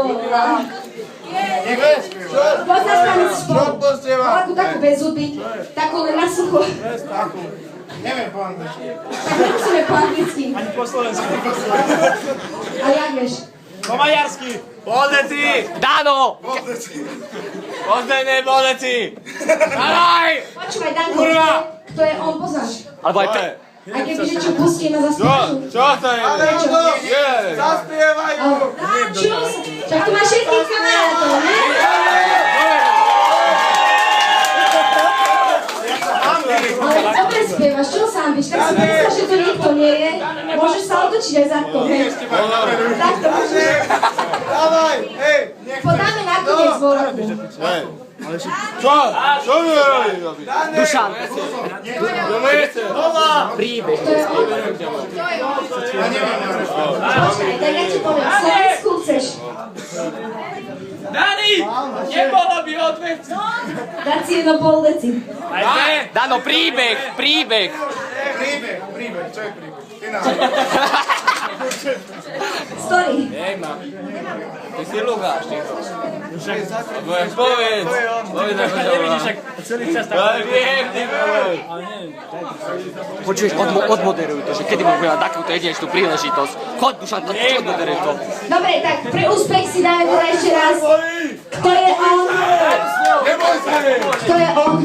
bola. Poznáš tanec spolu. Takú bez zuby, takú len na sucho. Neviem po anglicky. Tak nemusíme po anglicky. Ani po slovensky. A jak vieš? Po maďarsky. Pozdeci! Dano! Pozdejné pozdeci! Daj! Počúvaj, Danko, Kurva! kto je on, poznáš? Alebo aj pre... A kebyže čo pustí ma zaspievaš? Čo to je? Zaspievajú! Čus, však tu máš všetkých kamarátov, ne? Ale dobre spievaš, čo sám víš? Tak si predstav, že to nikto nie je. Môžeš sa otočiť aj za to, hej? Tak to môžeš. Dávaj, hej! Podáme na koniec volku. Čo? Čo mi robíš? Dušan. Príbeh. Počkaj, tak ja ti poviem, Slovensku chceš Dani! Nebolo by odvec! dať si 1,5 deci. Dano, príbeh! Príbeh, čo je príbeh? Ty nám. Story. Ty si lukáš, ty. Povedz! Povedz, ako sa volá. Celý čas tak... Ja viem, ty povedz. Počuješ, odmoderuj to, že kedy mu povedať takúto jedinečnú príležitosť. Choď, Dušan, odmoderuj to. Dobre, tak pre úspech si dáme teda ešte raz. Kto je on? Neboj sa! Kto je on?